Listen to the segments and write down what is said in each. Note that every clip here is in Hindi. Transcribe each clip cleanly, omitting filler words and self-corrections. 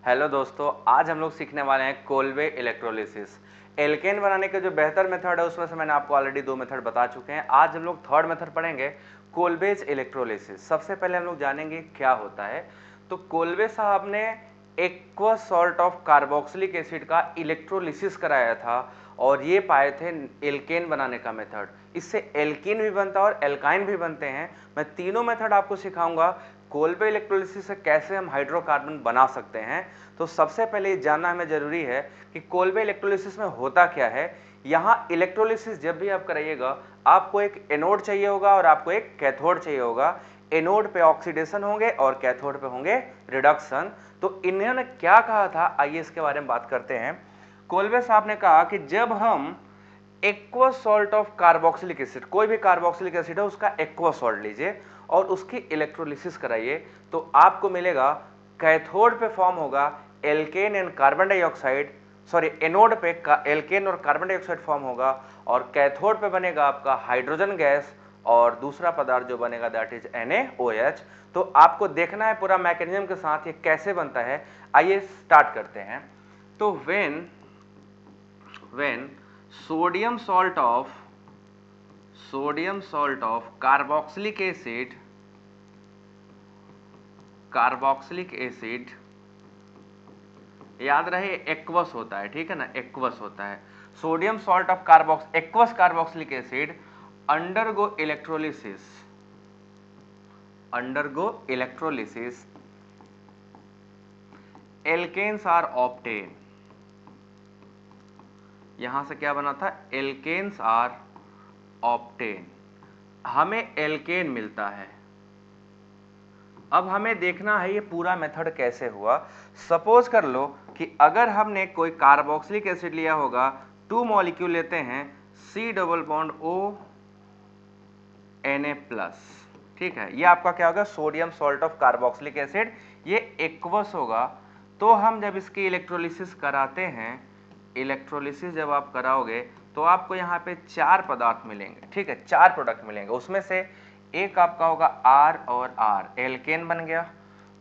हेलो दोस्तों, आज हम लोग सीखने वाले हैं कोलवे इलेक्ट्रोलिसिस। एल्केन बनाने के जो बेहतर मेथड है उसमें से मैंने आपको ऑलरेडी 2 मेथड बता चुके हैं। आज हम लोग थर्ड मेथड पढ़ेंगे, कोलवेज इलेक्ट्रोलिसिस। सबसे पहले हम लोग जानेंगे क्या होता है। तो कोलवे साहब ने aqueous salt of carboxylic acid का इलेक्ट्रोलिसिस कराया था और ये पाए थे एल्केन बनाने का मेथड। इससे एल्कीन भी बनता है और एल्काइन भी बनते हैं। मैं तीनों मेथड आपको सिखाऊंगा। कोलवे इलेक्ट्रोलिसिस से कैसे हम हाइड्रोकार्बन बना सकते हैं। तो सबसे पहले ये जानना हमें जरूरी है कि कोलवे इलेक्ट्रोलिसिस में होता क्या है। यहाँ इलेक्ट्रोलिसिस जब भी आप कराइएगा, आपको एक एनोड चाहिए होगा और आपको एक कैथोड चाहिए होगा। एनोड पे ऑक्सीडेशन होंगे और कैथोड पे होंगे रिडक्शन। तो इन्होंने क्या कहा था, आइए इसके बारे में बात करते हैं। कोलवे साहब ने कहा कि जब हम aqueous salt of carboxylic acid, कोई भी कार्बोक्सिलिक एसिड है उसका एक्वस सॉल्ट लीजिए और उसकी इलेक्ट्रोलिसिस कराइए, तो आपको मिलेगा कैथोड पे फॉर्म होगा alkene and carbon dioxide, sorry anode पे एल्केन और कार्बन डाइऑक्साइड फॉर्म होगा और कैथोड पे बनेगा आपका हाइड्रोजन गैस और दूसरा पदार्थ जो बनेगा दैट इज NaOH। तो आपको देखना है पूरा मैकेनिज्म के साथ ये कैसे बनता है। आइए स्टार्ट करते हैं। तो when sodium salt of carboxylic acid याद रहे एक्वस होता है, ठीक है ना, एक्वस होता है। Sodium salt of aqueous carboxylic acid undergo electrolysis alkanes are obtained। यहां से क्या बना था, एल्केन्स आर ऑप्टेन, हमें एल्केन मिलता है। अब हमें देखना है ये पूरा मेथड कैसे हुआ। सपोज कर लो कि अगर हमने कोई कार्बोक्सिलिक एसिड लिया होगा, 2 मॉलिक्यूल लेते हैं, C double bond O Na+, ठीक है, ये आपका क्या होगा, sodium salt of carboxylic acid, ये एक्वस होगा। तो हम जब इसकी इलेक्ट्रोलिसिस कराते हैं, इलेक्ट्रोलिसिस जब आप कराओगे तो आपको यहाँ पे 4 पदार्थ मिलेंगे, ठीक है, 4 प्रोडक्ट मिलेंगे। उसमें से एक आपका होगा R और R, एल्केन बन गया।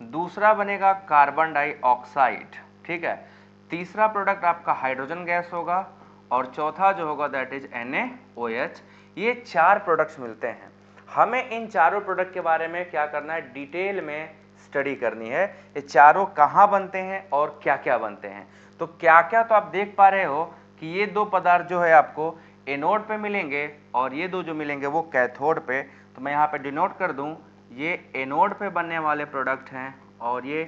दूसरा बनेगा कार्बन डाइऑक्साइड, ठीक है। तीसरा प्रोडक्ट आपका हाइड्रोजन गैस होगा और चौथा जो होगा दैट इज NaOH। ये 4 प्रोडक्ट्स मिलते हैं। हमें इन चारों प्रोडक्ट के बारे में क्या करना है, डिटेल में स्टडी करनी है। ये चारों कहाँ बनते हैं और क्या क्या बनते हैं। तो क्या क्या तो आप देख पा रहे हो कि ये 2 पदार्थ जो है आपको एनोड पे मिलेंगे और ये 2 जो मिलेंगे वो कैथोड पे। तो मैं यहाँ पे डिनोट कर दूं, ये एनोड पे बनने वाले प्रोडक्ट हैं और ये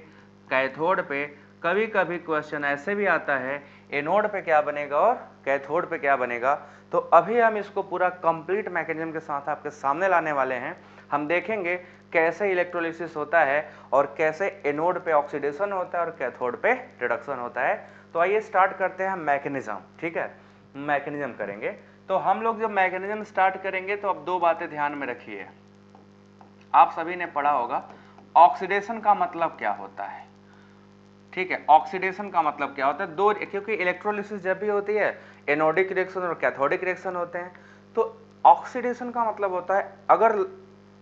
कैथोड पे। कभी कभी क्वेश्चन ऐसे भी आता है, एनोड पे क्या बनेगा और कैथोड पे क्या बनेगा। तो अभी हम इसको पूरा कंप्लीट मैकेनिज्म के साथ आपके सामने लाने वाले हैं। हम देखेंगे कैसे इलेक्ट्रोलिसिस होता है और कैसे एनोड पे ऑक्सीडेशन होता है और कैथोड पे रिडक्शन होता है। तो आइए स्टार्ट करते हैं मैकेनिज्म, ठीक है, मैकेनिज्म करेंगे। तो हम लोग जब मैकेनिज्म स्टार्ट करेंगे तो अब 2 बातें ध्यान में रखिए। आप सभी ने पढ़ा होगा ऑक्सीडेशन का मतलब क्या होता है, ठीक है। ऑक्सीडेशन का मतलब क्या होता है, दो, क्योंकि इलेक्ट्रोलिसिस जब भी होती है एनोडिक रिएक्शन और कैथोडिक रिएक्शन होते हैं। तो ऑक्सीडेशन का मतलब होता है, अगर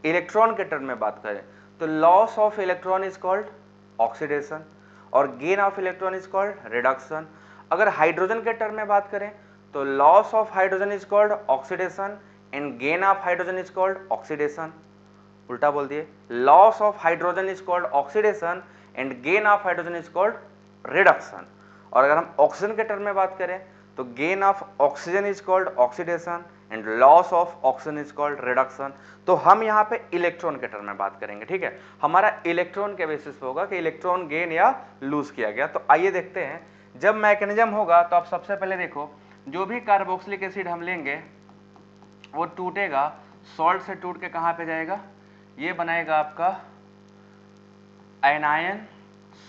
इलेक्ट्रॉन के टर्म में बात करें तो loss of electron is called oxidation और gain of electron is called reduction. अगर हाइड्रोजन के टर्म में बात करें तो loss of hydrogen is called oxidation and gain of hydrogen is called oxidation. उल्टा बोल दिए, loss of hydrogen is called oxidation and gain of hydrogen is called reduction. और अगर हम ऑक्सीजन के टर्म में बात करें तो gain of oxygen is called oxidation and loss of oxygen is called reduction. तो हम यहाँ पे इलेक्ट्रॉन के टर्म में बात करेंगे, ठीक है। हमारा इलेक्ट्रॉन के बेसिस पे होगा कि इलेक्ट्रॉन गेन या लूज किया गया। तो आइए देखते हैं जब मैकेनिज्म होगा। तो आप सबसे पहले देखो, जो भी कार्बोक्सिलिक एसिड हम लेंगे वो टूटेगा, सॉल्ट से टूट के कहाँ पे जाएगा, ये बनाएगा आपका एनायन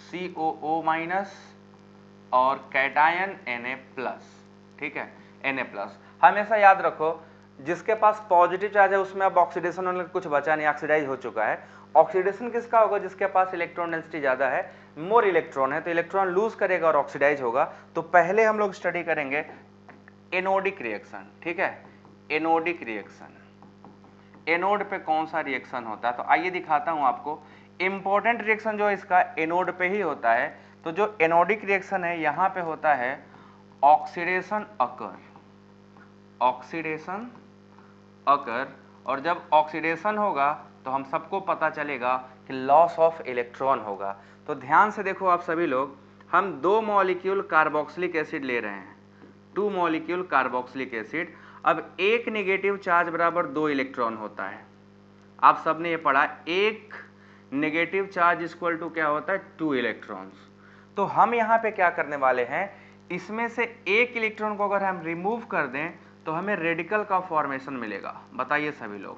COO- और कैटायन Na+, ठीक है, Na+। हमेशा याद रखो जिसके पास पॉजिटिव चार्ज है उसमें अब ऑक्सीडेशन होने का कुछ बचा नहीं, ऑक्सीडाइज हो चुका है। ऑक्सीडेशन किसका होगा, जिसके पास इलेक्ट्रॉन डेंसिटी ज्यादा है, मोर इलेक्ट्रॉन है, तो इलेक्ट्रॉन लूज करेगा और ऑक्सीडाइज होगा। तो पहले हम लोग स्टडी करेंगे एनोडिक रिएक्शन, ठीक है, एनोडिक रिएक्शन। एनोड पे कौन सा रिएक्शन होता है, तो आइए दिखाता हूं आपको। इंपॉर्टेंट रिएक्शन जो है इसका एनोड पे ही होता है, तो जो एनोडिक रिएक्शन है यहाँ पे होता है ऑक्सीडेशन अकर, ऑक्सीडेशन अकर, और जब ऑक्सीडेशन होगा तो हम सबको पता चलेगा कि लॉस ऑफ इलेक्ट्रॉन होगा। तो ध्यान से देखो आप सभी लोग, हम 2 मॉलिक्यूल कार्बोक्सिलिक एसिड ले रहे हैं, 2 मॉलिक्यूल कार्बोक्सिलिक एसिड। अब एक नेगेटिव चार्ज बराबर 2 इलेक्ट्रॉन होता है, आप सबने ये पढ़ा, एक नेगेटिव चार्ज इक्वल टू क्या होता है 2 इलेक्ट्रॉन्स। तो हम यहाँ पे क्या करने वाले हैं, इसमें से एक इलेक्ट्रॉन को अगर हम रिमूव कर दें तो हमें रेडिकल का फॉर्मेशन मिलेगा। बताइए सभी लोग,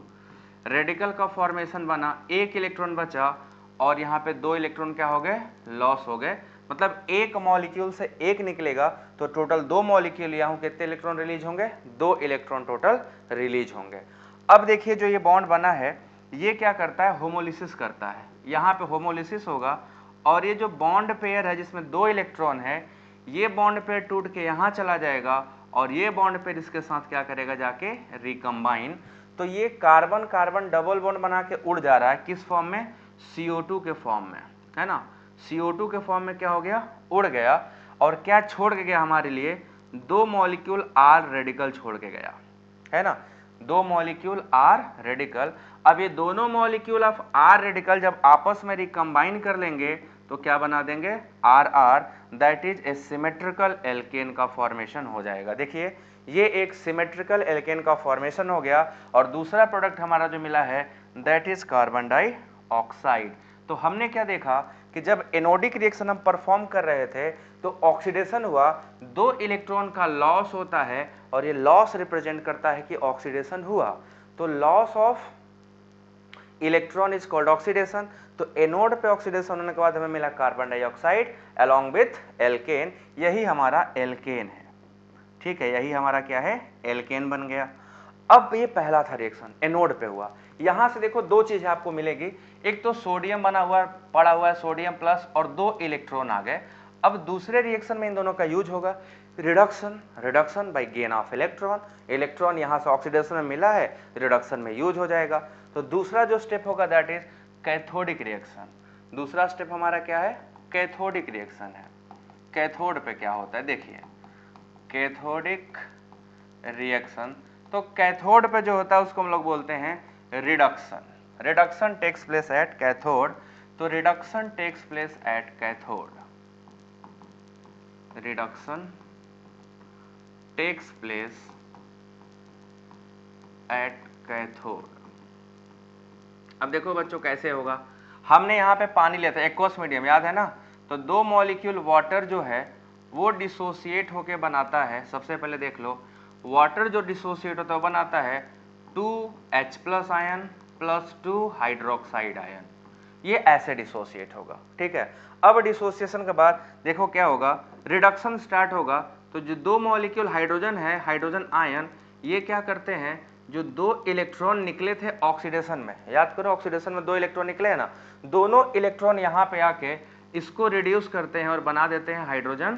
रेडिकल का फॉर्मेशन बना, एक इलेक्ट्रॉन बचा और यहाँ पे 2 इलेक्ट्रॉन क्या हो गए, लॉस हो गए। मतलब एक मॉलिक्यूल से एक निकलेगा तो टोटल 2 मॉलिक्यूल, यहाँ कितने इलेक्ट्रॉन रिलीज होंगे, 2 इलेक्ट्रॉन टोटल रिलीज होंगे। अब देखिए जो ये बॉन्ड बना है ये क्या करता है, होमोलिसिस करता है। यहाँ पे होमोलिसिस होगा और ये जो बॉन्ड पेयर है जिसमें 2 इलेक्ट्रॉन है, ये बॉन्ड पेयर टूट के यहाँ चला जाएगा और ये बॉन्ड पेयर इसके साथ क्या करेगा, जाके रिकम्बाइन। तो ये कार्बन कार्बन डबल बॉन्ड बना के उड़ जा रहा है, किस फॉर्म में, CO2 के फॉर्म में, है ना। CO2 के फॉर्म में क्या हो गया, उड़ गया। और क्या छोड़ के गया हमारे लिए, 2 मॉलिक्यूल R रेडिकल छोड़ के गया, है ना, 2 मॉलिक्यूल R रेडिकल। अब ये दोनों मॉलिक्यूल ऑफ R रेडिकल जब आपस में रिकम्बाइन कर लेंगे तो क्या बना देंगे, RR, that is a symmetrical alkane का फॉर्मेशन हो जाएगा। देखिए ये एक सिमेट्रिकल एल्केन का फॉर्मेशन हो गया और दूसरा प्रोडक्ट हमारा जो मिला है दैट इज कार्बन डाइऑक्साइड। तो हमने क्या देखा कि जब एनोडिक रिएक्शन हम परफॉर्म कर रहे थे तो ऑक्सीडेशन हुआ, 2 इलेक्ट्रॉन का लॉस होता है और ये लॉस रिप्रेजेंट करता है कि ऑक्सीडेशन हुआ। तो loss of electron is called oxidation. तो एनोड पे ऑक्सीडेशन होने के बाद हमें मिला carbon dioxide along with alkane, यही हमारा एल्केन है। ठीक है, यही हमारा क्या है, एल्केन बन गया। अब ये पहला था रिएक्शन, एनोड पे हुआ। यहां से देखो 2 चीजें आपको मिलेगी, एक तो सोडियम बना हुआ पड़ा हुआ है, सोडियम प्लस, और 2 इलेक्ट्रॉन आ गए। अब दूसरे रिएक्शन में इन दोनों का यूज होगा, reduction, reduction by gain of electron. Electron यहां से ऑक्सीडेशन में मिला है, रिडक्शन में यूज हो जाएगा। तो दूसरा जो स्टेप होगा दैट इज कैथोडिक रिएक्शन। दूसरा स्टेप हमारा क्या है, कैथोडिक रिएक्शन है। कैथोड पे क्या होता है, देखिए कैथोडिक रिएक्शन, तो कैथोड पे जो होता है उसको हम लोग बोलते हैं reduction. Reduction takes place at cathode, तो reduction takes place at cathode, reduction takes place at cathode. अब देखो बच्चों कैसे होगा, हमने यहाँ पे पानी लिया था, एक्वस मीडियम याद है ना, तो 2 मॉलिक्यूल वाटर जो है वो डिसोसिएट होके बनाता है। सबसे पहले देख लो, वाटर जो डिसोसिएट होता है वो बनाता है 2H+ ion plus 2 hydroxide ion, ये ऐसे डिसोसिएट होगा। ठीक है, अब डिसोसिएशन के बाद देखो क्या होगा, रिडक्शन स्टार्ट होगा। तो जो 2 मॉलिक्यूल हाइड्रोजन है, हाइड्रोजन आयन, ये क्या करते हैं, जो 2 इलेक्ट्रॉन निकले थे ऑक्सीडेशन में, याद करो ऑक्सीडेशन में 2 इलेक्ट्रॉन निकले हैं ना, दोनों इलेक्ट्रॉन यहाँ पे आके इसको रिड्यूस करते हैं और बना देते हैं हाइड्रोजन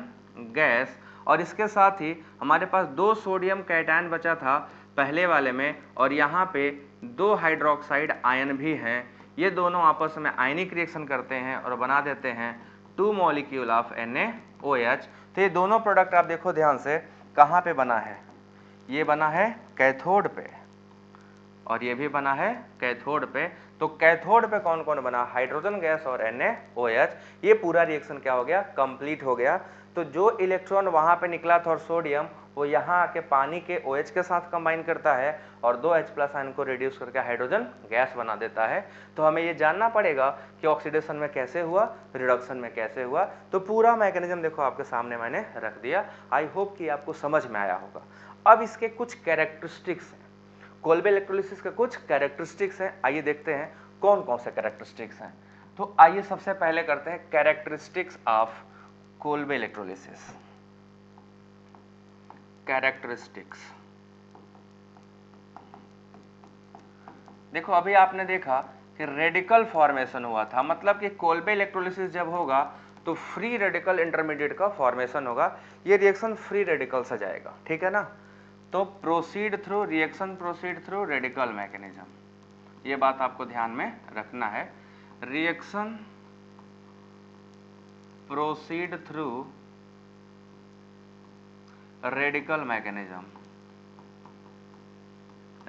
गैस। और इसके साथ ही हमारे पास 2 सोडियम कैटायन बचा था पहले वाले में, और यहाँ पे 2 हाइड्रोक्साइड आयन भी हैं। ये दोनों आपस में आयनिक रिएक्शन करते हैं और बना देते हैं 2 मॉलिक्यूल ऑफ NaOH। तो ये दोनों प्रोडक्ट आप देखो ध्यान से, कहाँ पे बना है, ये बना है कैथोड पे और ये भी बना है कैथोड पे। तो कैथोड पे कौन कौन बना, हाइड्रोजन गैस और NaOH। ये पूरा रिएक्शन क्या हो गया, कंप्लीट हो गया। तो जो इलेक्ट्रॉन वहां पे निकला था और सोडियम, वो यहाँ आके पानी के OH के साथ कंबाइन करता है और 2H+ आयन को रिड्यूस करके हाइड्रोजन गैस बना देता है। तो हमें ये जानना पड़ेगा कि ऑक्सीडेशन में कैसे हुआ, रिडक्शन में कैसे हुआ। तो पूरा मैकेनिज्म देखो आपके सामने मैंने रख दिया। आई होप कि आपको समझ में आया होगा। अब इसके कुछ कैरेक्टरिस्टिक्स हैं, कोल्बे इलेक्ट्रोलिसिस के कुछ कैरेक्टरिस्टिक्स हैं, आइए देखते हैं कौन कौन से कैरेक्टरिस्टिक्स हैं। तो आइए सबसे पहले करते हैं characteristics of Kolbe electrolysis. Characteristics, देखो अभी आपने देखा कि रेडिकल फॉर्मेशन हुआ था, मतलब कि कोल्बे इलेक्ट्रोलिसिस जब होगा तो फ्री रेडिकल इंटरमीडिएट का फॉर्मेशन होगा। ये रिएक्शन फ्री रेडिकल से जाएगा, ठीक है ना। तो proceed through reaction, proceed through radical mechanism, ये बात आपको ध्यान में रखना है। Reaction proceed through radical mechanism,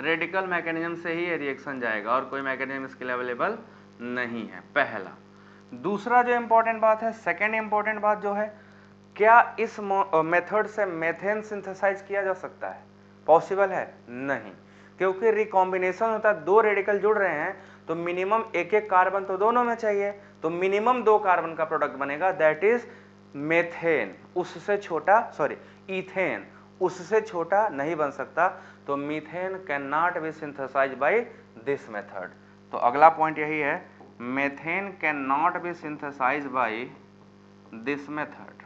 radical mechanism से ही ये रिएक्शन जाएगा और कोई मैकेनिज्म इसके लिए अवेलेबल नहीं है, पहला। दूसरा जो इंपॉर्टेंट बात है, सेकेंड इंपॉर्टेंट बात जो है, क्या इस मेथड से मेथेन सिंथेसाइज किया जा सकता है? पॉसिबल है? नहीं, क्योंकि रिकॉम्बिनेशन होता है, दो रेडिकल जुड़ रहे हैं तो मिनिमम एक एक कार्बन तो दोनों में चाहिए, तो मिनिमम 2 कार्बन का प्रोडक्ट बनेगा, दैट इज मेथेन। उससे छोटा, सॉरी, इथेन, उससे छोटा नहीं बन सकता, तो methane can not be synthesize by this method. तो अगला पॉइंट यही है, methane can not be synthesize by this method,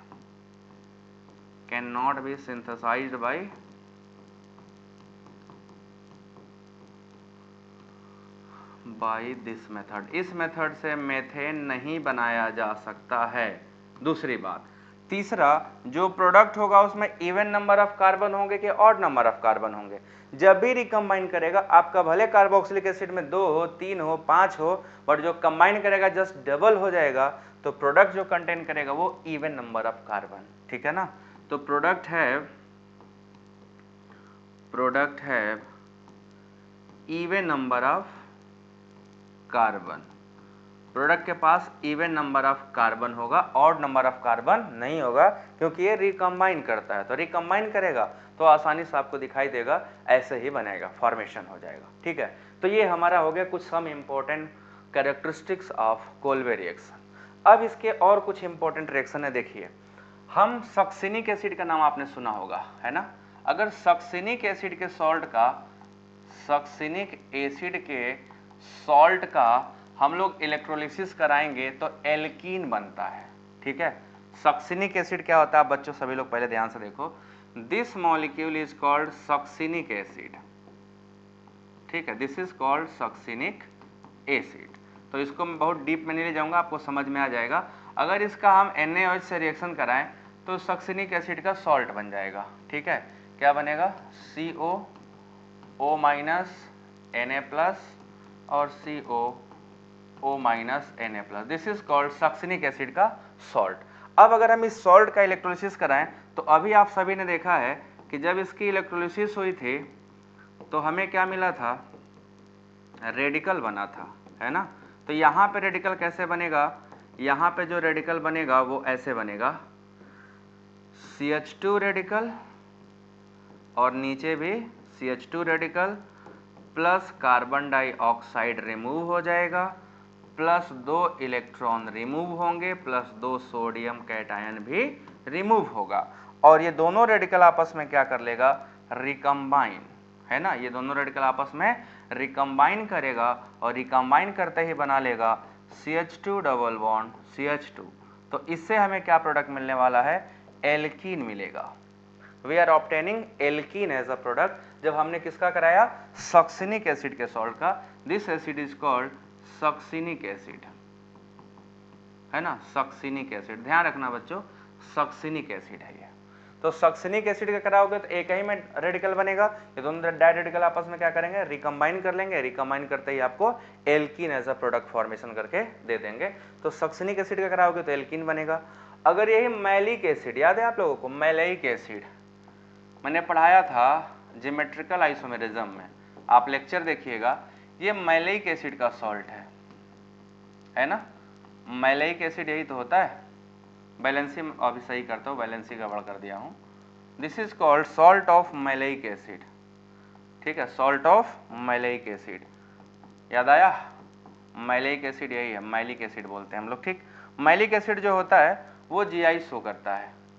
can not be synthesized by this method. इस मेथड से मेथेन नहीं बनाया जा सकता है। दूसरी बात, तीसरा, जो प्रोडक्ट होगा उसमें इवन नंबर ऑफ कार्बन होंगे कि ऑड नंबर ऑफ कार्बन होंगे? जब भी रिकम्बाइन करेगा आपका, भले कार्बोक्सिलिक एसिड में 2 हो, 3 हो, 5 हो, बट जो कंबाइन करेगा जस्ट डबल हो जाएगा, तो प्रोडक्ट जो कंटेन करेगा वो इवन नंबर ऑफ कार्बन, ठीक है ना। तो product have even number of carbon, product के पास इवन नंबर ऑफ कार्बन होगा, ऑड नंबर ऑफ कार्बन नहीं होगा, क्योंकि ये रिकम्बाइन करता है। तो रिकम्बाइन करेगा तो आसानी से आपको दिखाई देगा, ऐसे ही बनेगा, फॉर्मेशन हो जाएगा, ठीक है। तो ये हमारा हो गया कुछ some important characteristics of Kolbe reaction. अब इसके और कुछ इंपॉर्टेंट रिएक्शन है, देखिए। हम सक्सिनिक एसिड का नाम आपने सुना होगा, है ना। अगर सक्सिनिक एसिड के सॉल्ट का, सक्सिनिक एसिड के सॉल्ट का हम लोग इलेक्ट्रोलिसिस कराएंगे तो एल्कीन बनता है, ठीक है। सक्सिनिक एसिड क्या होता है बच्चों, सभी लोग पहले ध्यान से देखो। This molecule is called succinic acid, ठीक है, this is called succinic acid. तो इसको मैं बहुत डीप में नहीं ले जाऊंगा, आपको समझ में आ जाएगा। अगर इसका हम NaOH से रिएक्शन कराएं तो सक्सिनिक एसिड का सॉल्ट बन जाएगा, ठीक है। क्या बनेगा? COO माइनस Na+ और COO minus Na+, this is called succinic acid का सॉल्ट। अब अगर हम इस सॉल्ट का इलेक्ट्रोलिसिस कराएं तो अभी आप सभी ने देखा है कि जब इसकी इलेक्ट्रोलिसिस हुई थी तो हमें क्या मिला था? रेडिकल बना था, है ना। तो यहाँ पे रेडिकल कैसे बनेगा? यहाँ पे जो रेडिकल बनेगा वो ऐसे बनेगा, CH2 रेडिकल और नीचे भी CH2 radical plus carbon dioxide remove हो जाएगा, प्लस 2 इलेक्ट्रॉन रिमूव होंगे, प्लस 2 सोडियम कैटायन भी रिमूव होगा, और ये दोनों रेडिकल आपस में क्या कर लेगा? रिकम्बाइन, है ना। ये दोनों रेडिकल आपस में रिकम्बाइन करेगा और रिकम्बाइन करते ही बना लेगा CH2 डबल बॉन्ड CH2। तो इससे हमें क्या प्रोडक्ट मिलने वाला है? एल्कीन मिलेगा। We are obtaining alkene as a product जब हमने किसका कराया? सक्सिनिक एसिड के सॉल्ट का। This acid is called succinic acid, है ना, सक्सिनिक एसिड। ध्यान रखना बच्चों, सक्सिनिक एसिड है ये। तो सक्सिनिक एसिड का कराओगे तो एक ही में रेडिकल बनेगा, ये दोनों डाई रेडिकल आपस में क्या करेंगे? रिकम्बाइन कर लेंगे, रिकम्बाइन करते ही आपको alkene as a product formation करके दे देंगे। तो सक्सिनिक एसिड का कराओगे तो एल्कीन बनेगा। अगर यही मैलिक एसिड, याद है आप लोगों को मैलिक एसिड, मैंने पढ़ाया था ज्योमेट्रिकल आइसोमेरिज्म में, आप लेक्चर देखिएगा, ये मैलिक एसिड का सॉल्ट है ना। मैलिक एसिड यही तो होता है, बैलेंसी अभी सही करता हूँ, बैलेंसी गड़बड़ कर दिया हूँ। This is called salt of malic acid, ठीक है, सॉल्ट ऑफ मैलिक एसिड। याद आया? मैलिक एसिड यही है, मैलिक एसिड बोलते हैं हम लोग, ठीक। मैलिक एसिड जो होता है वो GI शो करता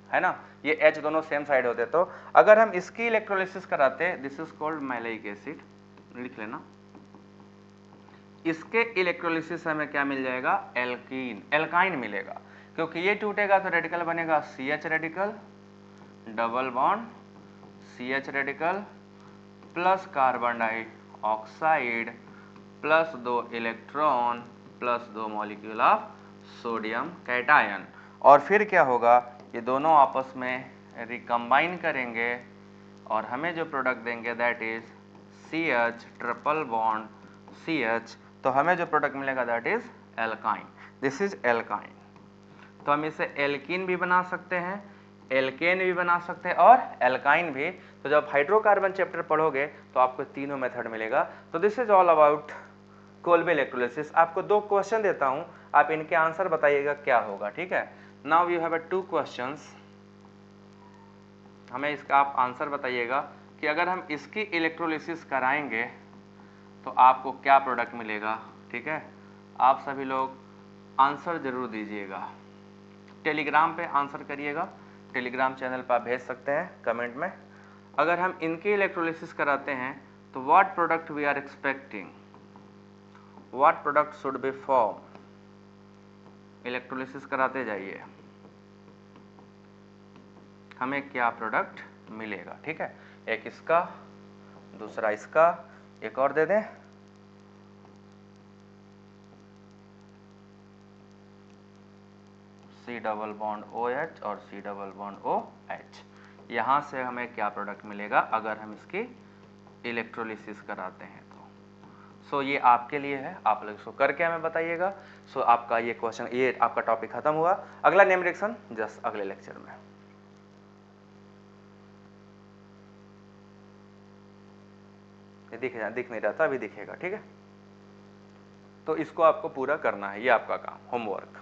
है ना। ये H दोनों सेम साइड होते, तो अगर हम इसकी इलेक्ट्रोलिसिस कराते, this is called malic acid, लिख लेना। इसके इलेक्ट्रोलिसिस हमें क्या मिल जाएगा? एल्कीन, एल्काइन मिलेगा, क्योंकि ये टूटेगा तो रेडिकल बनेगा CH radical double bond CH radical plus carbon dioxide plus 2 electron plus 2 molecule of sodium cation, और फिर क्या होगा? ये दोनों आपस में रिकम्बाइन करेंगे और हमें जो प्रोडक्ट देंगे that is CH triple bond CH। तो हमें जो प्रोडक्ट मिलेगा that is alkyne, this is alkyne. तो हम इसे एल्कीन भी बना सकते हैं, एल्केन भी बना सकते हैं और एल्काइन भी। तो जब हाइड्रोकार्बन चैप्टर पढ़ोगे तो आपको तीनों मेथड मिलेगा। तो this is all about Kolbe electrolysis. आपको 2 क्वेश्चन देता हूं, आप इनके आंसर बताइएगा क्या होगा, ठीक है। नाउ यू हैव 2 क्वेश्चंस, हमें इसका आप आंसर बताइएगा कि अगर हम इसकी इलेक्ट्रोलिसिस कराएंगे तो आपको क्या प्रोडक्ट मिलेगा, ठीक है। आप सभी लोग आंसर जरूर दीजिएगा, टेलीग्राम पे आंसर करिएगा, टेलीग्राम चैनल पर आप भेज सकते हैं कमेंट में। अगर हम इनकी इलेक्ट्रोलिसिस कराते हैं तो what product we are expecting, what product should be form, electrolysis कराते जाइए, हमें क्या प्रोडक्ट मिलेगा, ठीक है। एक इसका, दूसरा इसका, एक और दे दें, C डबल बॉन्ड OH और C डबल बॉन्ड OH, यहां से हमें क्या प्रोडक्ट मिलेगा अगर हम इसकी इलेक्ट्रोलिसिस कराते हैं तो। सो ये आपके लिए है, आप लोग इसको करके हमें बताइएगा। सो आपका ये क्वेश्चन, ये आपका टॉपिक खत्म हुआ। अगला नेम रिएक्शन जस्ट अगले लेक्चर में। दिख नहीं रहा था, अभी दिखेगा, ठीक है। तो इसको आपको पूरा करना है, ये आपका काम, होमवर्क।